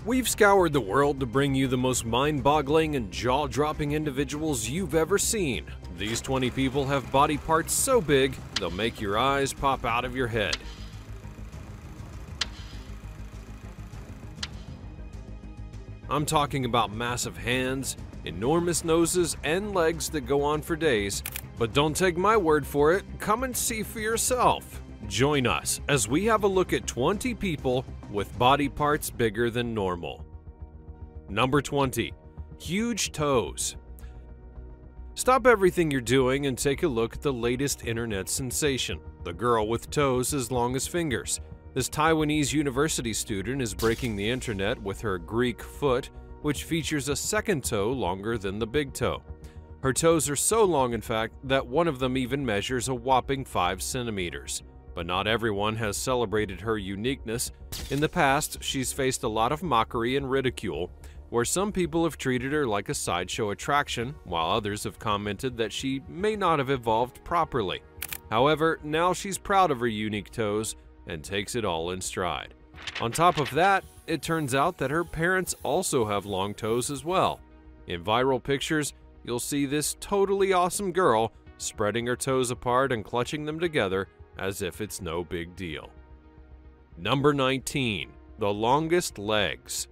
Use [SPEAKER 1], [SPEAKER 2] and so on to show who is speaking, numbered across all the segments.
[SPEAKER 1] We've scoured the world to bring you the most mind-boggling and jaw-dropping individuals you've ever seen. These 20 people have body parts so big, they'll make your eyes pop out of your head. I'm talking about massive hands, enormous noses, and legs that go on for days. But don't take my word for it, come and see for yourself. Join us as we have a look at 20 people with body parts bigger than normal. Number 20. Huge toes. Stop everything you're doing and take a look at the latest internet sensation, the girl with toes as long as fingers. This Taiwanese university student is breaking the internet with her Greek foot, which features a second toe longer than the big toe. Her toes are so long, in fact, that one of them even measures a whopping 5 centimeters. But not everyone has celebrated her uniqueness. In the past, she's faced a lot of mockery and ridicule, where some people have treated her like a sideshow attraction, while others have commented that she may not have evolved properly. However, now she's proud of her unique toes and takes it all in stride. On top of that, it turns out that her parents also have long toes as well. In viral pictures, you'll see this totally awesome girl spreading her toes apart and clutching them together as if it's no big deal. Number 19. The longest legs.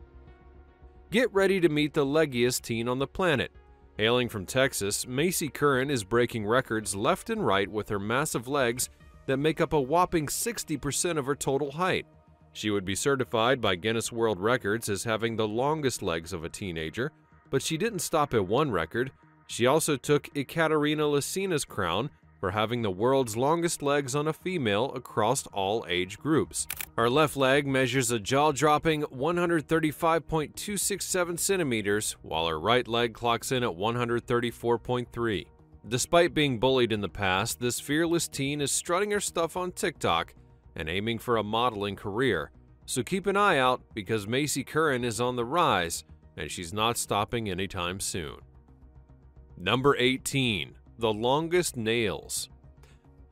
[SPEAKER 1] Get ready to meet the leggiest teen on the planet. Hailing from Texas, Macy Curran is breaking records left and right with her massive legs that make up a whopping 60% of her total height. She would be certified by Guinness World Records as having the longest legs of a teenager, but she didn't stop at one record. She also took Ekaterina Lacina's crown for having the world's longest legs on a female across all age groups. Her left leg measures a jaw-dropping 135.267 centimeters, while her right leg clocks in at 134.3. Despite being bullied in the past, this fearless teen is strutting her stuff on TikTok and aiming for a modeling career. So keep an eye out, because Macy Curran is on the rise, and she's not stopping anytime soon. Number 18. The longest nails.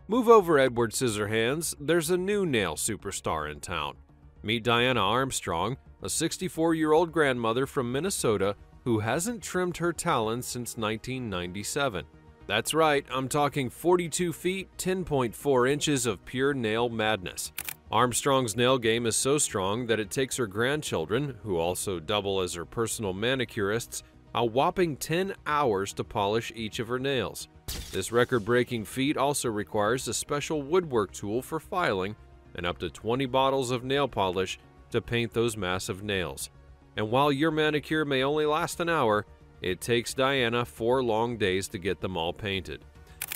[SPEAKER 1] Move over, Edward Scissorhands. There's a new nail superstar in town. Meet Diana Armstrong, a 64-year-old grandmother from Minnesota who hasn't trimmed her talons since 1997. That's right, I'm talking 42 feet, 10.4 inches of pure nail madness. Armstrong's nail game is so strong that it takes her grandchildren, who also double as her personal manicurists, a whopping 10 hours to polish each of her nails. This record-breaking feat also requires a special woodwork tool for filing and up to 20 bottles of nail polish to paint those massive nails. And while your manicure may only last an hour, it takes Diana 4 long days to get them all painted.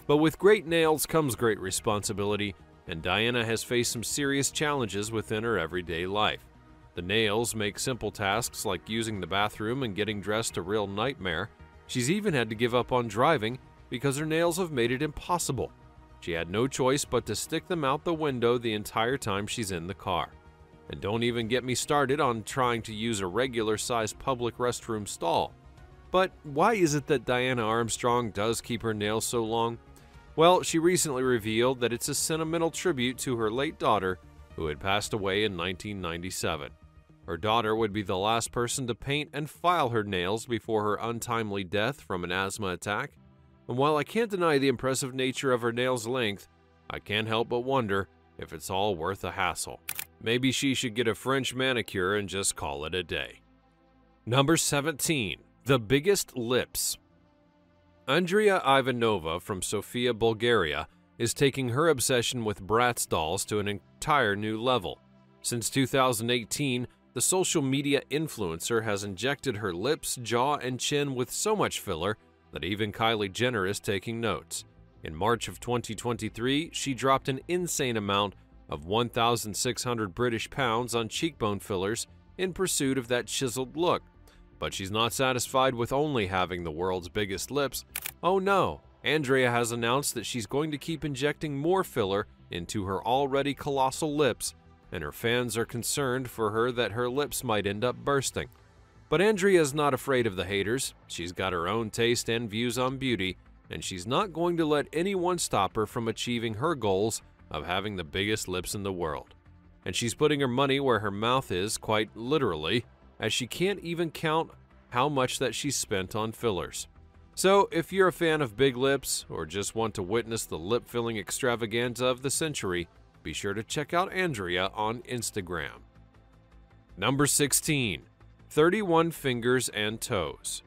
[SPEAKER 1] But with great nails comes great responsibility, and Diana has faced some serious challenges within her everyday life. The nails make simple tasks like using the bathroom and getting dressed a real nightmare. She's even had to give up on driving because her nails have made it impossible. She had no choice but to stick them out the window the entire time she's in the car. And don't even get me started on trying to use a regular-sized public restroom stall. But why is it that Diana Armstrong does keep her nails so long? Well, she recently revealed that it's a sentimental tribute to her late daughter, who had passed away in 1997. Her daughter would be the last person to paint and file her nails before her untimely death from an asthma attack. And while I can't deny the impressive nature of her nails' length, I can't help but wonder if it's all worth the hassle. Maybe she should get a French manicure and just call it a day. Number 17. The biggest lips. Andrea Ivanova from Sofia, Bulgaria, is taking her obsession with Bratz dolls to an entire new level. Since 2018, the social media influencer has injected her lips, jaw, and chin with so much filler that even Kylie Jenner is taking notes. In March of 2023, she dropped an insane amount of 1,600 British pounds on cheekbone fillers in pursuit of that chiseled look. But she's not satisfied with only having the world's biggest lips. Oh no, Andrea has announced that she's going to keep injecting more filler into her already colossal lips, and her fans are concerned for her that her lips might end up bursting. But Andrea is not afraid of the haters. She's got her own taste and views on beauty, and she's not going to let anyone stop her from achieving her goals of having the biggest lips in the world. And she's putting her money where her mouth is, quite literally. as she can't even count how much that she spent on fillers. So if you're a fan of big lips or just want to witness the lip-filling extravaganza of the century, be sure to check out Andrea on Instagram. Number 16. 31 fingers and toes.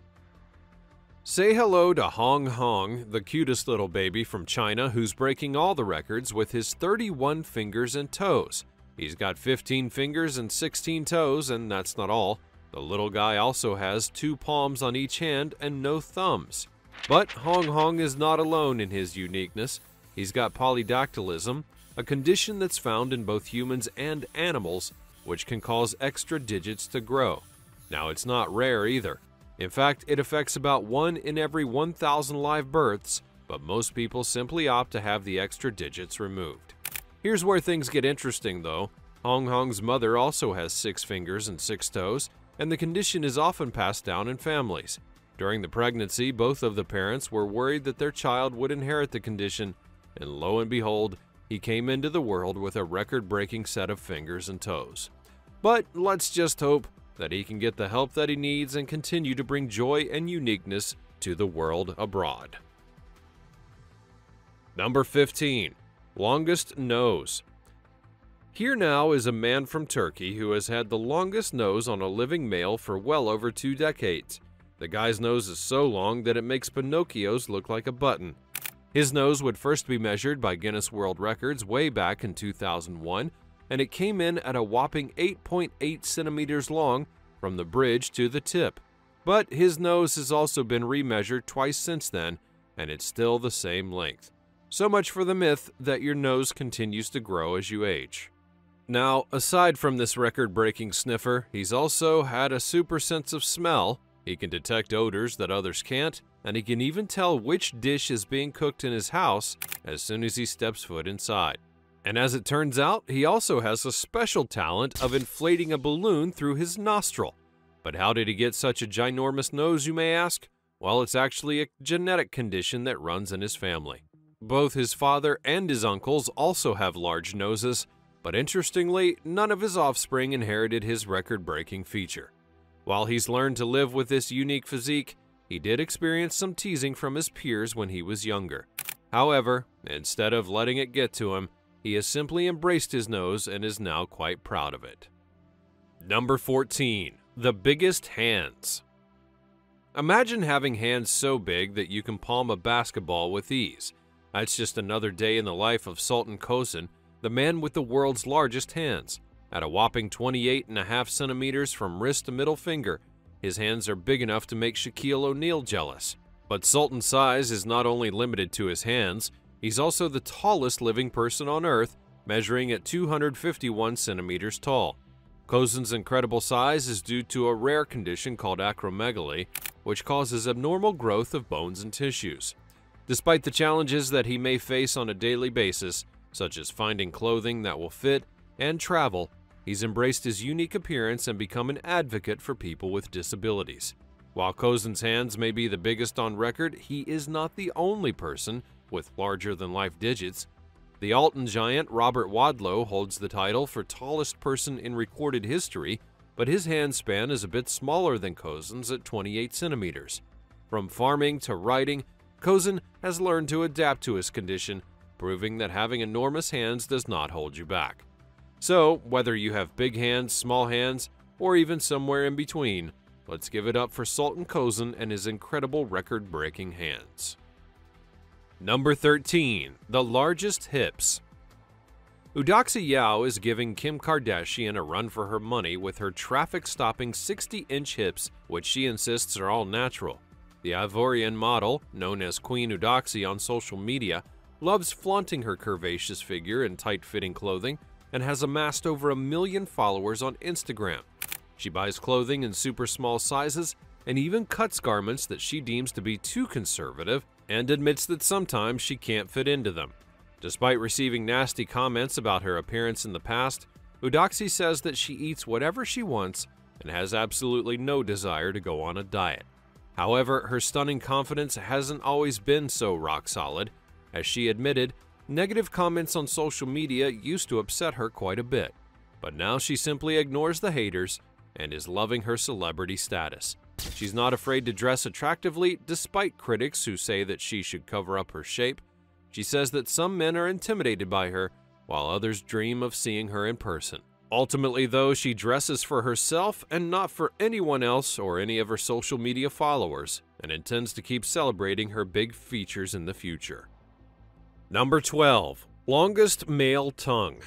[SPEAKER 1] Say hello to Hong Hong, the cutest little baby from China who's breaking all the records with his 31 fingers and toes. He's got 15 fingers and 16 toes, and that's not all. The little guy also has 2 palms on each hand and no thumbs. But Hong Hong is not alone in his uniqueness. He's got polydactylism, a condition that's found in both humans and animals, which can cause extra digits to grow. Now, it's not rare either. In fact, it affects about 1 in every 1,000 live births, but most people simply opt to have the extra digits removed. Here's where things get interesting though. Hong Hong's mother also has 6 fingers and 6 toes, and the condition is often passed down in families. During the pregnancy, both of the parents were worried that their child would inherit the condition, and lo and behold, he came into the world with a record-breaking set of fingers and toes. But let's just hope that he can get the help that he needs and continue to bring joy and uniqueness to the world abroad. Number 15. Longest nose. Here now is a man from Turkey who has had the longest nose on a living male for well over 2 decades. The guy's nose is so long that it makes Pinocchio's look like a button. His nose would first be measured by Guinness World Records way back in 2001, and it came in at a whopping 8.8 centimeters long from the bridge to the tip. But his nose has also been remeasured twice since then, and it's still the same length. So much for the myth that your nose continues to grow as you age. Now, aside from this record-breaking sniffer, he's also had a super sense of smell. He can detect odors that others can't, and he can even tell which dish is being cooked in his house as soon as he steps foot inside. And as it turns out, he also has a special talent of inflating a balloon through his nostril. But how did he get such a ginormous nose, you may ask? Well, it's actually a genetic condition that runs in his family. Both his father and his uncles also have large noses, but interestingly, none of his offspring inherited his record-breaking feature. While he's learned to live with this unique physique, he did experience some teasing from his peers when he was younger. However, instead of letting it get to him, he has simply embraced his nose and is now quite proud of it. Number 14. The biggest hands. Imagine having hands so big that you can palm a basketball with ease. That's just another day in the life of Sultan Kösen, the man with the world's largest hands. At a whopping 28.5 centimeters from wrist to middle finger, his hands are big enough to make Shaquille O'Neal jealous. But Sultan's size is not only limited to his hands, he's also the tallest living person on Earth, measuring at 251 centimeters tall. Kösen's incredible size is due to a rare condition called acromegaly, which causes abnormal growth of bones and tissues. Despite the challenges that he may face on a daily basis, such as finding clothing that will fit and travel, he's embraced his unique appearance and become an advocate for people with disabilities. While Kösen's hands may be the biggest on record, he is not the only person with larger-than-life digits. The Alton giant Robert Wadlow holds the title for tallest person in recorded history, but his hand span is a bit smaller than Kösen's at 28 centimeters. From farming to writing, Kösen has learned to adapt to his condition, proving that having enormous hands does not hold you back. So, whether you have big hands, small hands, or even somewhere in between, let's give it up for Sultan Kösen and his incredible record-breaking hands. Number 13. The largest hips. Eudoxie Yao is giving Kim Kardashian a run for her money with her traffic-stopping 60-inch hips, which she insists are all natural. The Ivorian model, known as Queen Eudoxie on social media, loves flaunting her curvaceous figure in tight-fitting clothing and has amassed over 1 million followers on Instagram. She buys clothing in super small sizes and even cuts garments that she deems to be too conservative and admits that sometimes she can't fit into them. Despite receiving nasty comments about her appearance in the past, Eudoxie says that she eats whatever she wants and has absolutely no desire to go on a diet. However, her stunning confidence hasn't always been so rock solid. As she admitted, negative comments on social media used to upset her quite a bit. But now she simply ignores the haters and is loving her celebrity status. She's not afraid to dress attractively despite critics who say that she should cover up her shape. She says that some men are intimidated by her, while others dream of seeing her in person. Ultimately, though, she dresses for herself and not for anyone else or any of her social media followers, and intends to keep celebrating her big features in the future. Number 12. Longest male tongue.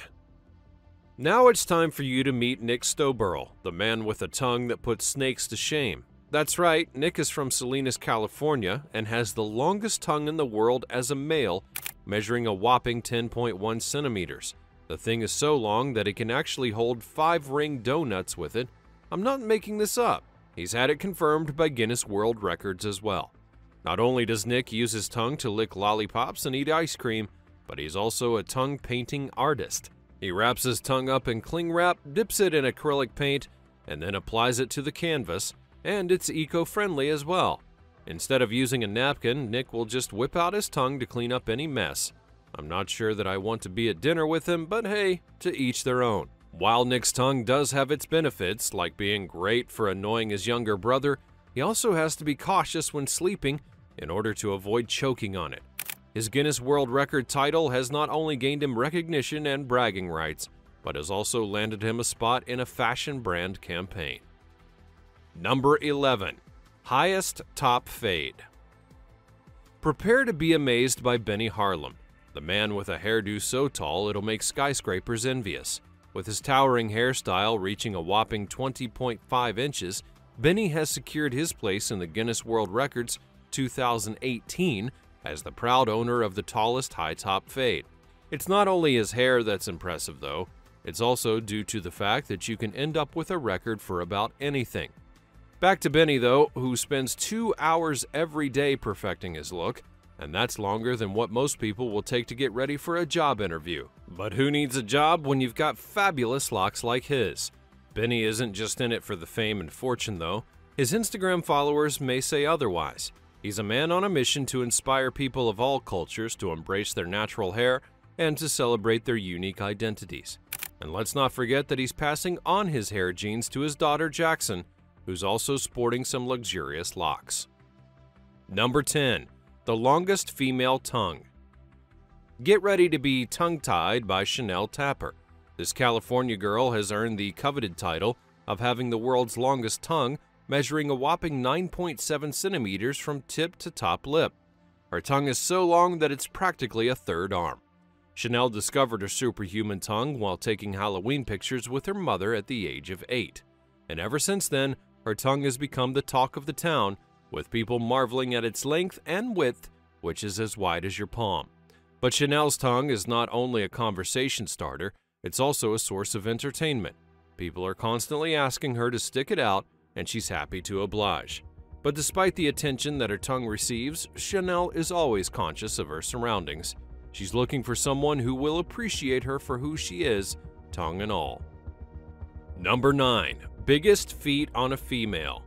[SPEAKER 1] Now it's time for you to meet Nick Stoberl, the man with a tongue that puts snakes to shame. That's right, Nick is from Salinas, California, and has the longest tongue in the world as a male, measuring a whopping 10.1 centimeters. The thing is so long that it can actually hold 5 ring donuts with it. I'm not making this up. He's had it confirmed by Guinness World Records as well. Not only does Nick use his tongue to lick lollipops and eat ice cream, but he's also a tongue painting artist. He wraps his tongue up in cling wrap, dips it in acrylic paint, and then applies it to the canvas, and it's eco-friendly as well. Instead of using a napkin, Nick will just whip out his tongue to clean up any mess. I'm not sure that I want to be at dinner with him, but hey, to each their own. While Nick's tongue does have its benefits, like being great for annoying his younger brother, he also has to be cautious when sleeping in order to avoid choking on it. His Guinness World Record title has not only gained him recognition and bragging rights, but has also landed him a spot in a fashion brand campaign. Number 11. Highest top fade. Prepare to be amazed by Benny Harlem, the man with a hairdo so tall it'll make skyscrapers envious. With his towering hairstyle reaching a whopping 20.5 inches, Benny has secured his place in the Guinness World Records 2018 as the proud owner of the tallest high-top fade. It's not only his hair that's impressive though, it's also due to the fact that you can end up with a record for about anything. Back to Benny though, who spends 2 hours every day perfecting his look, and that's longer than what most people will take to get ready for a job interview. But who needs a job when you've got fabulous locks like his? Benny isn't just in it for the fame and fortune though. His Instagram followers may say otherwise. He's a man on a mission to inspire people of all cultures to embrace their natural hair and to celebrate their unique identities. And let's not forget that he's passing on his hair genes to his daughter Jackson, who's also sporting some luxurious locks. Number 10. The longest female tongue. Get ready to be tongue-tied by Chanel Tapper. This California girl has earned the coveted title of having the world's longest tongue, measuring a whopping 9.7 centimeters from tip to top lip. Her tongue is so long that it's practically a third arm. Chanel discovered her superhuman tongue while taking Halloween pictures with her mother at the age of 8. And ever since then, her tongue has become the talk of the town, with people marveling at its length and width, which is as wide as your palm. But Chanel's tongue is not only a conversation starter, it's also a source of entertainment. People are constantly asking her to stick it out, and she's happy to oblige. But despite the attention that her tongue receives, Chanel is always conscious of her surroundings. She's looking for someone who will appreciate her for who she is, tongue and all. Number 9. Biggest feet on a female.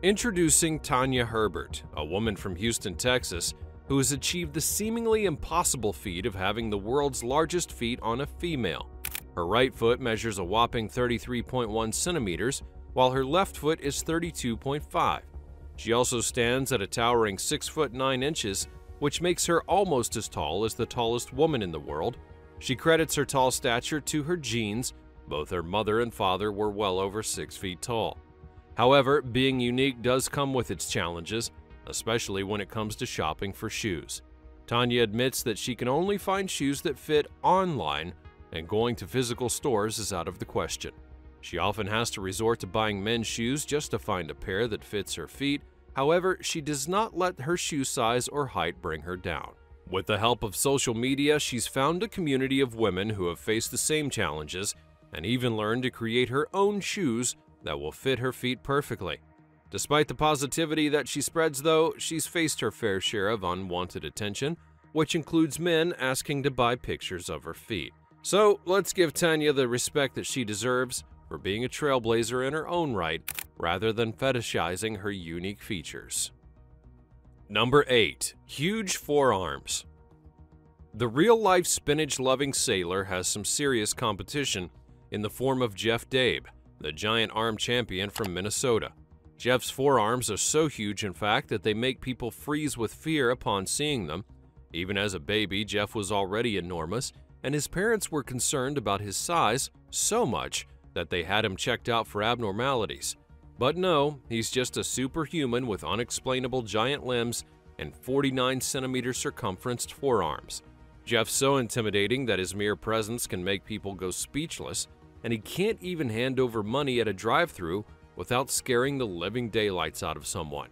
[SPEAKER 1] Introducing Tanya Herbert, a woman from Houston, Texas, who has achieved the seemingly impossible feat of having the world's largest feet on a female. Her right foot measures a whopping 33.1 centimeters, while her left foot is 32.5. She also stands at a towering 6 foot 9 inches, which makes her almost as tall as the tallest woman in the world. She credits her tall stature to her genes. Both her mother and father were well over 6 feet tall. However, being unique does come with its challenges, especially when it comes to shopping for shoes. Tanya admits that she can only find shoes that fit online, and going to physical stores is out of the question. She often has to resort to buying men's shoes just to find a pair that fits her feet. However, she does not let her shoe size or height bring her down. With the help of social media, she's found a community of women who have faced the same challenges and even learned to create her own shoes that will fit her feet perfectly. Despite the positivity that she spreads though, she's faced her fair share of unwanted attention, which includes men asking to buy pictures of her feet. So let's give Tanya the respect that she deserves for being a trailblazer in her own right, rather than fetishizing her unique features. Number 8. Huge forearms. The real-life spinach-loving sailor has some serious competition in the form of Jeff Dabe, the giant arm champion from Minnesota. Jeff's forearms are so huge, in fact, that they make people freeze with fear upon seeing them. Even as a baby, Jeff was already enormous, and his parents were concerned about his size so much that they had him checked out for abnormalities. But no, he's just a superhuman with unexplainable giant limbs and 49-centimeter circumferenced forearms. Jeff's so intimidating that his mere presence can make people go speechless, and he can't even hand over money at a drive-thru without scaring the living daylights out of someone.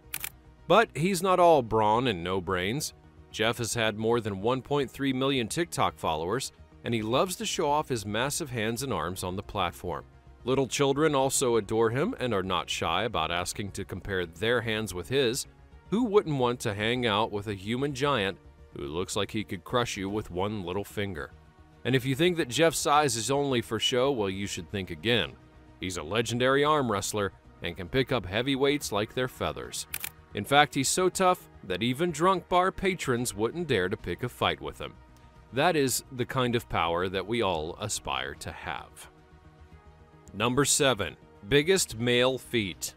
[SPEAKER 1] But he's not all brawn and no brains. Jeff has had more than 1.3 million TikTok followers, and he loves to show off his massive hands and arms on the platform. Little children also adore him and are not shy about asking to compare their hands with his. Who wouldn't want to hang out with a human giant who looks like he could crush you with one little finger? And if you think that Jeff's size is only for show, well, you should think again. He's a legendary arm wrestler and can pick up heavy weights like they're feathers. In fact, he's so tough that even drunk bar patrons wouldn't dare to pick a fight with him. That is the kind of power that we all aspire to have. Number 7. Biggest male feet.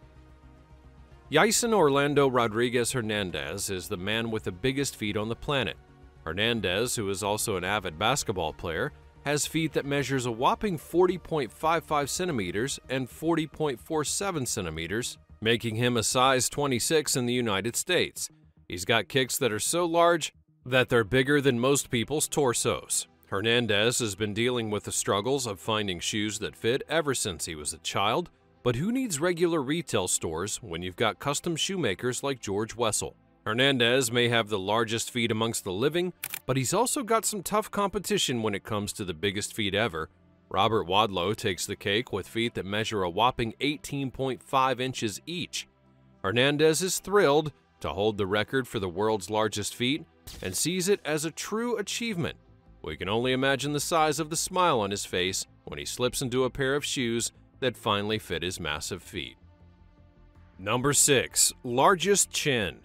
[SPEAKER 1] Yason Orlando Rodriguez Hernandez is the man with the biggest feet on the planet. Hernandez, who is also an avid basketball player, has feet that measures a whopping 40.55 centimeters and 40.47 centimeters, making him a size 26 in the United States. He's got kicks that are so large that they're bigger than most people's torsos. Hernandez has been dealing with the struggles of finding shoes that fit ever since he was a child, but who needs regular retail stores when you've got custom shoemakers like George Wessel? Hernandez may have the largest feet amongst the living, but he's also got some tough competition when it comes to the biggest feet ever. Robert Wadlow takes the cake with feet that measure a whopping 18.5 inches each. Hernandez is thrilled to hold the record for the world's largest feet and sees it as a true achievement. We can only imagine the size of the smile on his face when he slips into a pair of shoes that finally fit his massive feet. Number 6. Largest chin.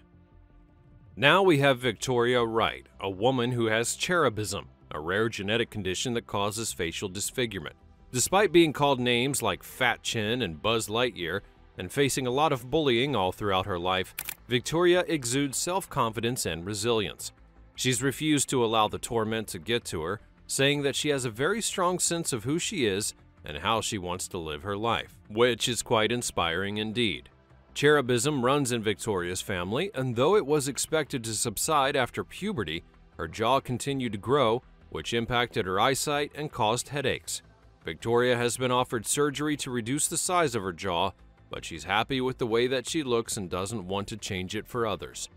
[SPEAKER 1] Now we have Victoria Wright, a woman who has cherubism, a rare genetic condition that causes facial disfigurement. Despite being called names like Fat Chin and Buzz Lightyear, and facing a lot of bullying all throughout her life, Victoria exudes self-confidence and resilience. She's refused to allow the torment to get to her, saying that she has a very strong sense of who she is and how she wants to live her life, which is quite inspiring indeed. Cherubism runs in Victoria's family, and though it was expected to subside after puberty, her jaw continued to grow, which impacted her eyesight and caused headaches. Victoria has been offered surgery to reduce the size of her jaw, but she's happy with the way that she looks and doesn't want to change it for others.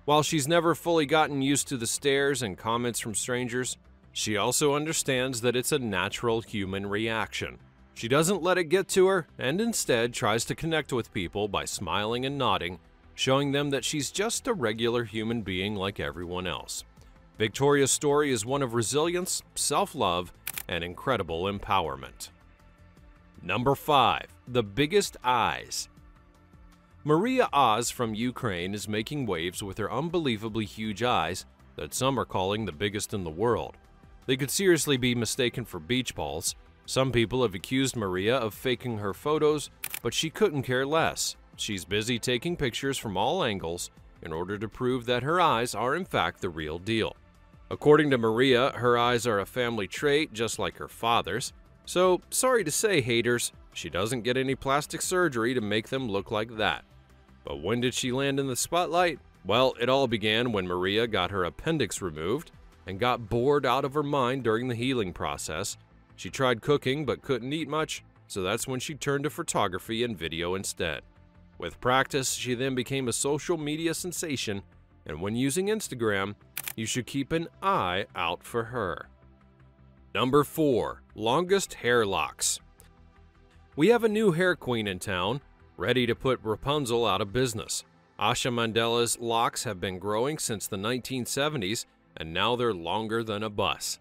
[SPEAKER 1] While she's never fully gotten used to the stares and comments from strangers, she also understands that it's a natural human reaction. She doesn't let it get to her and instead tries to connect with people by smiling and nodding, showing them that she's just a regular human being like everyone else. Victoria's story is one of resilience, self-love, and incredible empowerment. Number 5. The biggest eyes. Maria Oz from Ukraine is making waves with her unbelievably huge eyes that some are calling the biggest in the world. They could seriously be mistaken for beach balls. Some people have accused Maria of faking her photos, but she couldn't care less. She's busy taking pictures from all angles in order to prove that her eyes are in fact the real deal. According to Maria, her eyes are a family trait just like her father's. So, sorry to say, haters, she doesn't get any plastic surgery to make them look like that. But when did she land in the spotlight? Well, it all began when Maria got her appendix removed and got bored out of her mind during the healing process. She tried cooking but couldn't eat much, so that's when she turned to photography and video instead. With practice, she then became a social media sensation, and when using Instagram, you should keep an eye out for her. Number 4. Longest hair locks. We have a new hair queen in town, ready to put Rapunzel out of business. Asha Mandela's locks have been growing since the 1970s, and now they're longer than a bus.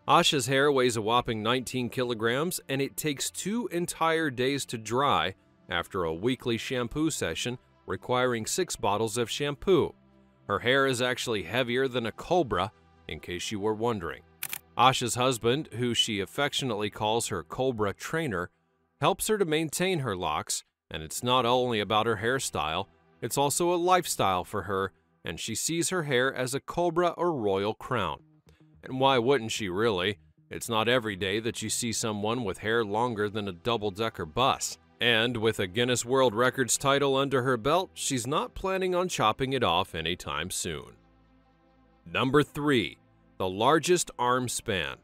[SPEAKER 1] Asha's hair weighs a whopping 19 kilograms, and it takes 2 entire days to dry after a weekly shampoo session requiring 6 bottles of shampoo. Her hair is actually heavier than a cobra, in case you were wondering. Asha's husband, who she affectionately calls her Cobra trainer, helps her to maintain her locks, and it's not only about her hairstyle, it's also a lifestyle for her, and she sees her hair as a cobra or royal crown. And why wouldn't she really? It's not every day that you see someone with hair longer than a double-decker bus. And with a Guinness World Records title under her belt, she's not planning on chopping it off anytime soon. Number 3. The largest arm span.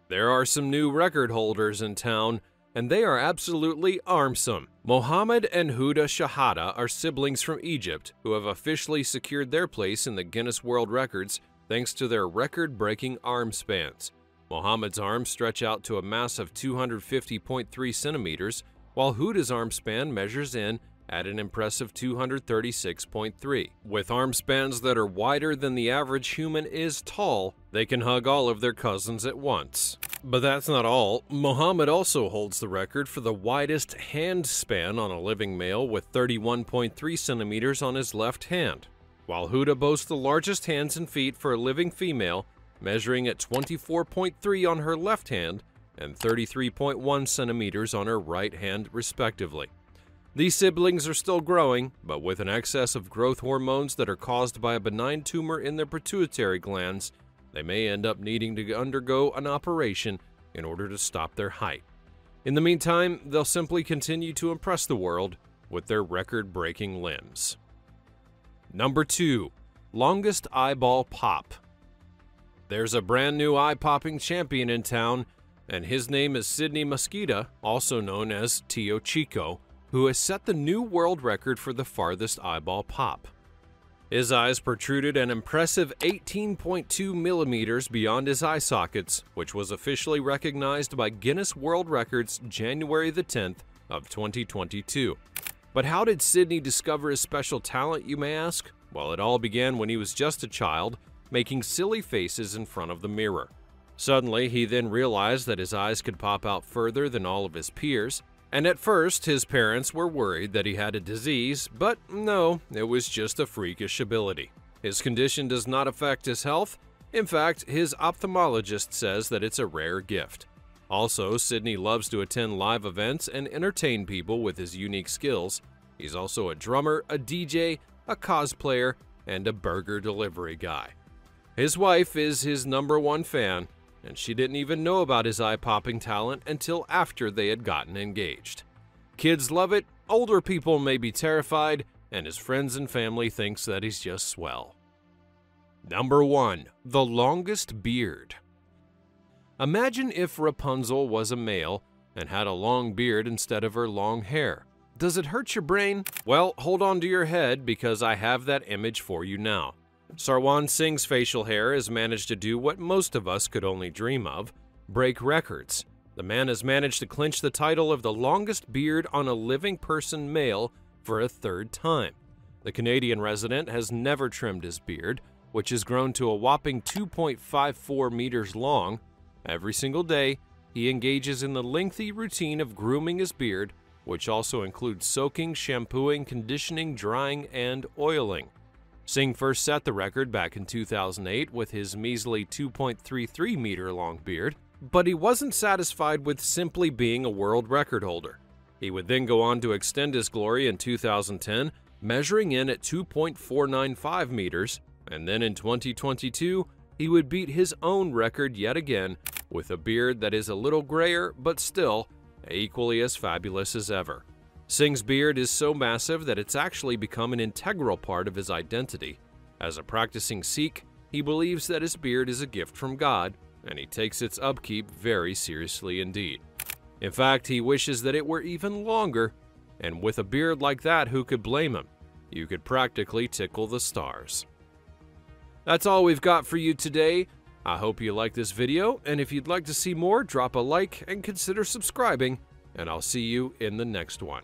[SPEAKER 1] There are some new record holders in town, and they are absolutely armsome. Mohammed and Huda Shahada are siblings from Egypt who have officially secured their place in the Guinness World Records thanks to their record-breaking arm spans. Mohammed's arms stretch out to a massive 250.3 centimeters, while Huda's arm span measures in at an impressive 236.3. With arm spans that are wider than the average human is tall, they can hug all of their cousins at once. But that's not all. Mohammed also holds the record for the widest hand span on a living male with 31.3 centimeters on his left hand, while Huda boasts the largest hands and feet for a living female, measuring at 24.3 on her left hand and 33.1 centimeters on her right hand, respectively. These siblings are still growing, but with an excess of growth hormones that are caused by a benign tumor in their pituitary glands, they may end up needing to undergo an operation in order to stop their height. In the meantime, they'll simply continue to impress the world with their record-breaking limbs. Number 2. Longest eyeball pop. There's a brand new eye-popping champion in town, and his name is Sidney Mosqueda, also known as Tio Chico, who has set the new world record for the farthest eyeball pop. His eyes protruded an impressive 18.2 millimeters beyond his eye sockets, which was officially recognized by Guinness World Records January the 10th of 2022. But how did Sidney discover his special talent, you may ask? Well, it all began when he was just a child, making silly faces in front of the mirror. Suddenly, he then realized that his eyes could pop out further than all of his peers, and at first his parents were worried that he had a disease, but no, it was just a freakish ability. His condition does not affect his health. In fact, his ophthalmologist says that it's a rare gift. Also, Sidney loves to attend live events and entertain people with his unique skills. He's also a drummer, a DJ, a cosplayer, and a burger delivery guy. His wife is his #1 fan, and she didn't even know about his eye-popping talent until after they had gotten engaged. Kids love it, older people may be terrified, and his friends and family thinks that he's just swell. Number 1. The longest beard. Imagine if Rapunzel was a male and had a long beard instead of her long hair. Does it hurt your brain? Well, hold on to your head because I have that image for you now. Sarwan Singh's facial hair has managed to do what most of us could only dream of, break records. The man has managed to clinch the title of the longest beard on a living person male for a 3rd time. The Canadian resident has never trimmed his beard, which has grown to a whopping 2.54 meters long. Every single day, he engages in the lengthy routine of grooming his beard, which also includes soaking, shampooing, conditioning, drying, and oiling. Singh first set the record back in 2008 with his measly 2.33 meter long beard, but he wasn't satisfied with simply being a world record holder. He would then go on to extend his glory in 2010, measuring in at 2.495 meters, and then in 2022, he would beat his own record yet again with a beard that is a little grayer but still equally as fabulous as ever. Singh's beard is so massive that it's actually become an integral part of his identity. As a practicing Sikh, he believes that his beard is a gift from God, and he takes its upkeep very seriously indeed. In fact, he wishes that it were even longer, and with a beard like that, who could blame him? You could practically tickle the stars. That's all we've got for you today. I hope you liked this video, and if you'd like to see more, drop a like and consider subscribing, and I'll see you in the next one.